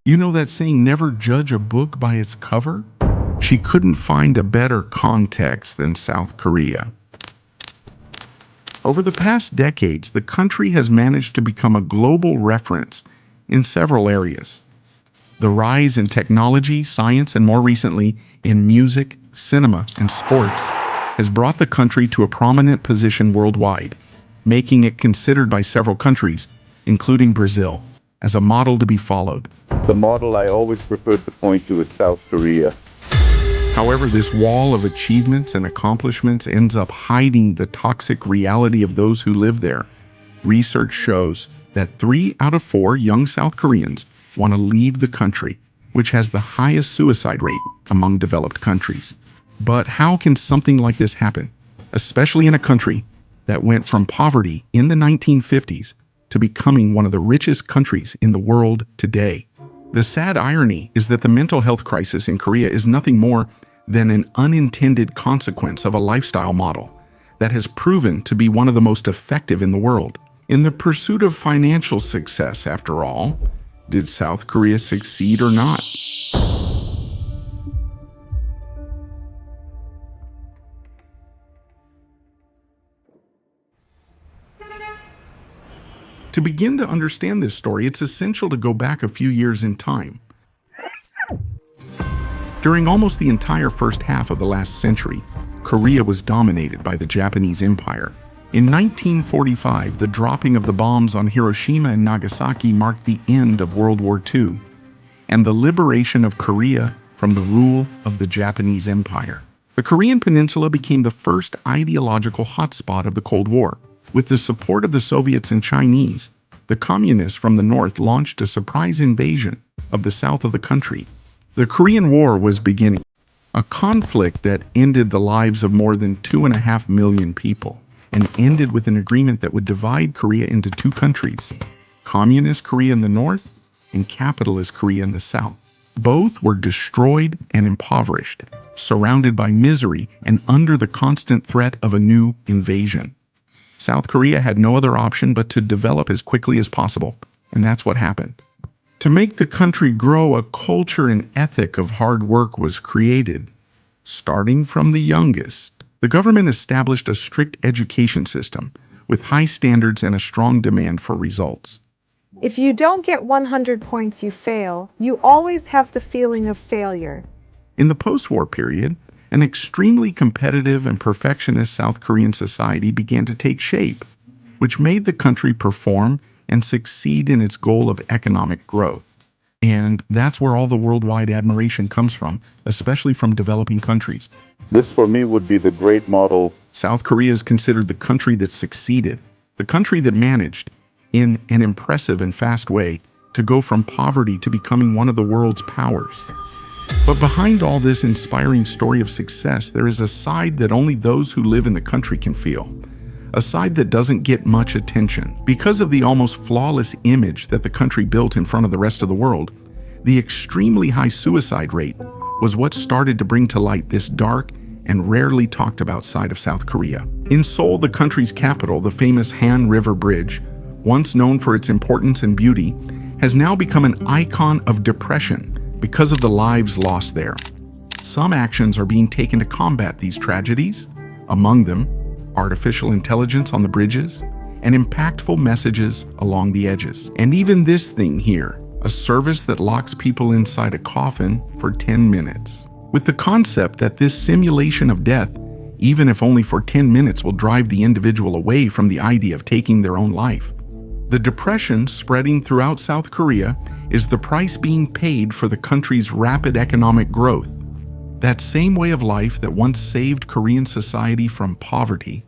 You know that saying, never judge a book by its cover? She couldn't find a better context than South Korea. Over the past decades, the country has managed to become a global reference in several areas. The rise in technology, science, and more recently, in music, cinema, and sports has brought the country to a prominent position worldwide, making it considered by several countries, including Brazil, as a model to be followed. The model I always preferred to point to is South Korea. However, this wall of achievements and accomplishments ends up hiding the toxic reality of those who live there. Research shows that 3 out of 4 young South Koreans want to leave the country, which has the highest suicide rate among developed countries. But how can something like this happen, especially in a country that went from poverty in the 1950s to becoming one of the richest countries in the world today? The sad irony is that the mental health crisis in Korea is nothing more than an unintended consequence of a lifestyle model that has proven to be one of the most effective in the world. In the pursuit of financial success, after all, did South Korea succeed or not? To begin to understand this story, it's essential to go back a few years in time. During almost the entire first half of the last century, Korea was dominated by the Japanese Empire. In 1945, the dropping of the bombs on Hiroshima and Nagasaki marked the end of World War II and the liberation of Korea from the rule of the Japanese Empire. The Korean Peninsula became the first ideological hotspot of the Cold War. With the support of the Soviets and Chinese, the communists from the north launched a surprise invasion of the south of the country. The Korean War was beginning, a conflict that ended the lives of more than 2.5 million people, and ended with an agreement that would divide Korea into 2 countries, Communist Korea in the north and Capitalist Korea in the south. Both were destroyed and impoverished, surrounded by misery and under the constant threat of a new invasion. South Korea had no other option but to develop as quickly as possible, and that's what happened. To make the country grow, a culture and ethic of hard work was created. Starting from the youngest, the government established a strict education system with high standards and a strong demand for results. If you don't get 100 points, you fail. You always have the feeling of failure. In the post-war period, an extremely competitive and perfectionist South Korean society began to take shape, which made the country perform and succeed in its goal of economic growth. And that's where all the worldwide admiration comes from, especially from developing countries. This, for me, would be the great model. South Korea is considered the country that succeeded, the country that managed, in an impressive and fast way, to go from poverty to becoming one of the world's powers. But behind all this inspiring story of success, there is a side that only those who live in the country can feel. A side that doesn't get much attention. Because of the almost flawless image that the country built in front of the rest of the world, the extremely high suicide rate was what started to bring to light this dark and rarely talked about side of South Korea. In Seoul, the country's capital, the famous Han River Bridge, once known for its importance and beauty, has now become an icon of depression because of the lives lost there. Some actions are being taken to combat these tragedies, among them artificial intelligence on the bridges and impactful messages along the edges. And even this thing here, a service that locks people inside a coffin for 10 minutes. With the concept that this simulation of death, even if only for 10 minutes, will drive the individual away from the idea of taking their own life. The depression spreading throughout South Korea is the price being paid for the country's rapid economic growth. That same way of life that once saved Korean society from poverty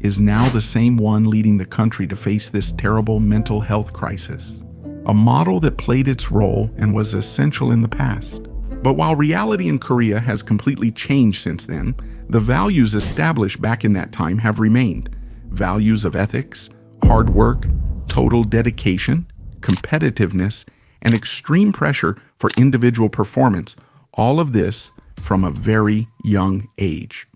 is now the same one leading the country to face this terrible mental health crisis. A model that played its role and was essential in the past. But while reality in Korea has completely changed since then, the values established back in that time have remained. Values of ethics, hard work, total dedication, competitiveness, and extreme pressure for individual performance, all of this from a very young age.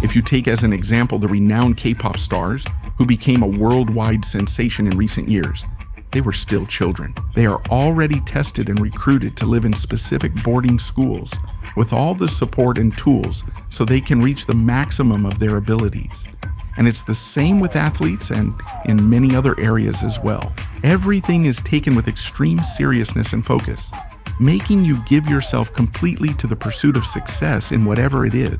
If you take as an example the renowned K-pop stars who became a worldwide sensation in recent years, they were still children. They are already tested and recruited to live in specific boarding schools with all the support and tools so they can reach the maximum of their abilities. And it's the same with athletes and in many other areas as well. Everything is taken with extreme seriousness and focus, making you give yourself completely to the pursuit of success in whatever it is.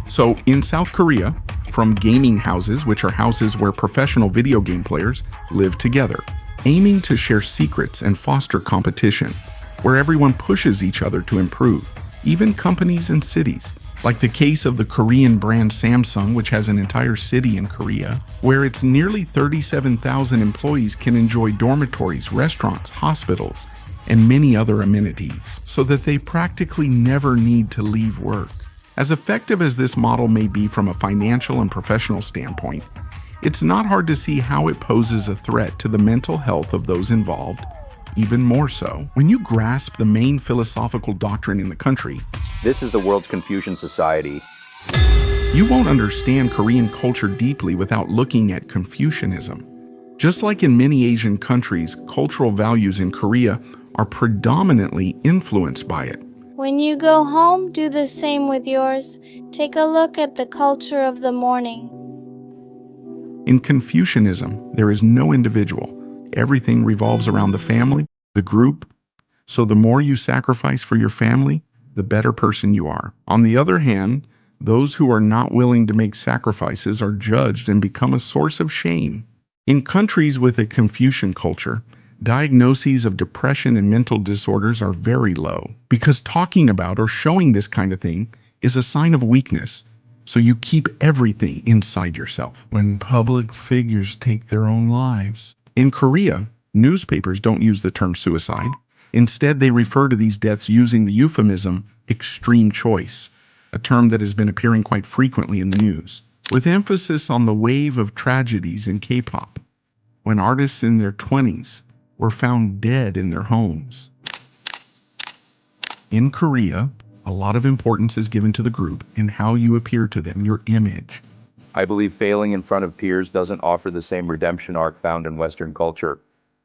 So in South Korea, from gaming houses, which are houses where professional video game players live together, aiming to share secrets and foster competition, where everyone pushes each other to improve, even companies and cities, like the case of the Korean brand Samsung, which has an entire city in Korea, where its nearly 37,000 employees can enjoy dormitories, restaurants, hospitals, and many other amenities, so that they practically never need to leave work. As effective as this model may be from a financial and professional standpoint, it's not hard to see how it poses a threat to the mental health of those involved, even more so when you grasp the main philosophical doctrine in the country. This is the world's Confucian society. You won't understand Korean culture deeply without looking at Confucianism. Just like in many Asian countries, cultural values in Korea are predominantly influenced by it. When you go home, do the same with yours. Take a look at the culture of the morning. In Confucianism, there is no individual. Everything revolves around the family, the group. So the more you sacrifice for your family, the better person you are. On the other hand, those who are not willing to make sacrifices are judged and become a source of shame. In countries with a Confucian culture, diagnoses of depression and mental disorders are very low because talking about or showing this kind of thing is a sign of weakness. So you keep everything inside yourself. When public figures take their own lives. In Korea, newspapers don't use the term suicide. Instead, they refer to these deaths using the euphemism extreme choice, a term that has been appearing quite frequently in the news, with emphasis on the wave of tragedies in K-pop, when artists in their 20s were found dead in their homes. In Korea, a lot of importance is given to the group and how you appear to them, your image. I believe failing in front of peers doesn't offer the same redemption arc found in Western culture.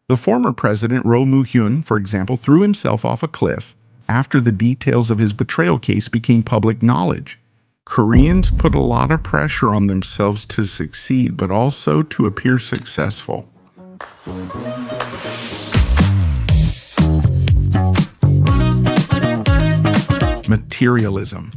The former president, Roh Moo-hyun, for example, threw himself off a cliff after the details of his betrayal case became public knowledge. Koreans put a lot of pressure on themselves to succeed, but also to appear successful. Materialism.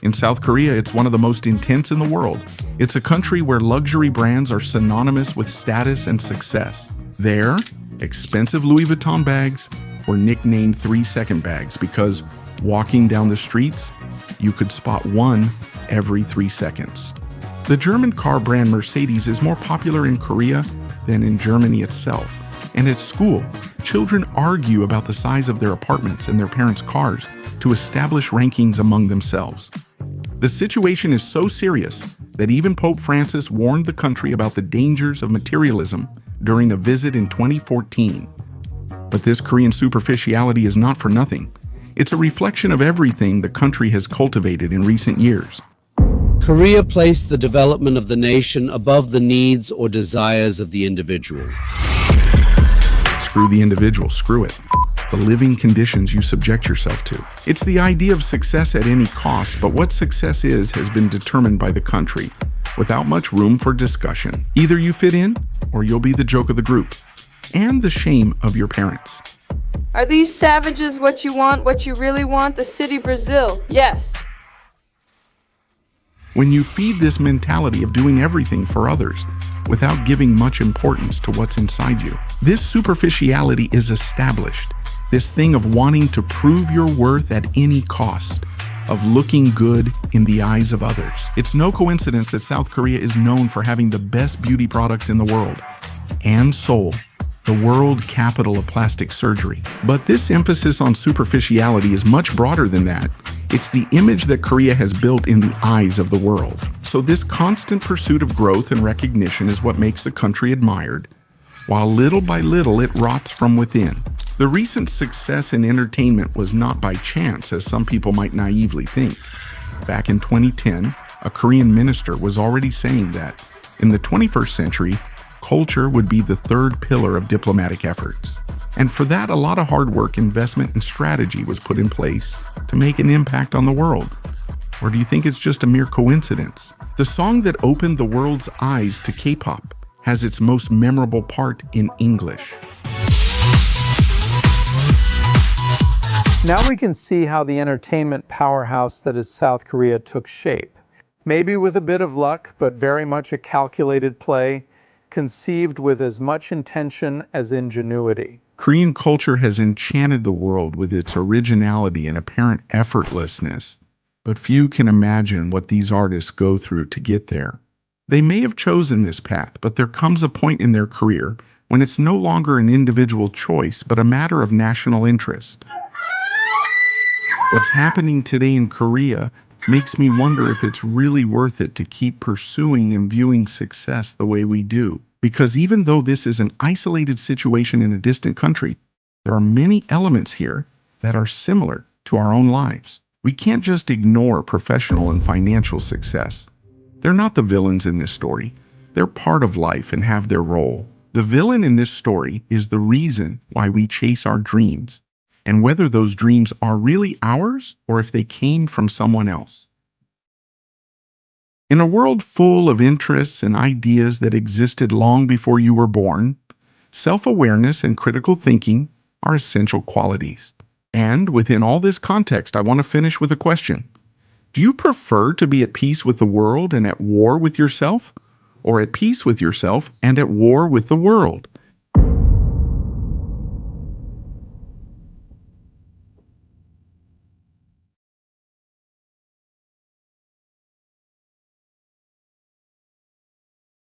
In South Korea, it's one of the most intense in the world. It's a country where luxury brands are synonymous with status and success. There, expensive Louis Vuitton bags were nicknamed 3-second bags because walking down the streets, you could spot one every 3 seconds. The German car brand Mercedes is more popular in Korea than in Germany itself. And at school, children argue about the size of their apartments and their parents' cars to establish rankings among themselves. The situation is so serious that even Pope Francis warned the country about the dangers of materialism during a visit in 2014. But this Korean superficiality is not for nothing. It's a reflection of everything the country has cultivated in recent years. Korea placed the development of the nation above the needs or desires of the individual. Screw the individual, screw it. The living conditions you subject yourself to. It's the idea of success at any cost, but what success is has been determined by the country, without much room for discussion. Either you fit in, or you'll be the joke of the group, and the shame of your parents. Are these savages what you want, what you really want? The city Brazil, yes. When you feed this mentality of doing everything for others without giving much importance to what's inside you, this superficiality is established. This thing of wanting to prove your worth at any cost, of looking good in the eyes of others. It's no coincidence that South Korea is known for having the best beauty products in the world, and Seoul, the world capital of plastic surgery. But this emphasis on superficiality is much broader than that. It's the image that Korea has built in the eyes of the world. So this constant pursuit of growth and recognition is what makes the country admired, while little by little it rots from within. The recent success in entertainment was not by chance, as some people might naively think. Back in 2010, a Korean minister was already saying that In the 21st century, culture would be the third pillar of diplomatic efforts. And for that, a lot of hard work, investment, and strategy was put in place to make an impact on the world. Or do you think it's just a mere coincidence? The song that opened the world's eyes to K-pop has its most memorable part in English. Now we can see how the entertainment powerhouse that is South Korea took shape. Maybe with a bit of luck, but very much a calculated play, conceived with as much intention as ingenuity. Korean culture has enchanted the world with its originality and apparent effortlessness, but few can imagine what these artists go through to get there. They may have chosen this path, but there comes a point in their career when it's no longer an individual choice, but a matter of national interest. What's happening today in Korea makes me wonder if it's really worth it to keep pursuing and viewing success the way we do. Because even though this is an isolated situation in a distant country, there are many elements here that are similar to our own lives. We can't just ignore professional and financial success. They're not the villains in this story. They're part of life and have their role. The villain in this story is the reason why we chase our dreams, and whether those dreams are really ours or if they came from someone else. In a world full of interests and ideas that existed long before you were born, self-awareness and critical thinking are essential qualities. And within all this context, I want to finish with a question. Do you prefer to be at peace with the world and at war with yourself, or at peace with yourself and at war with the world?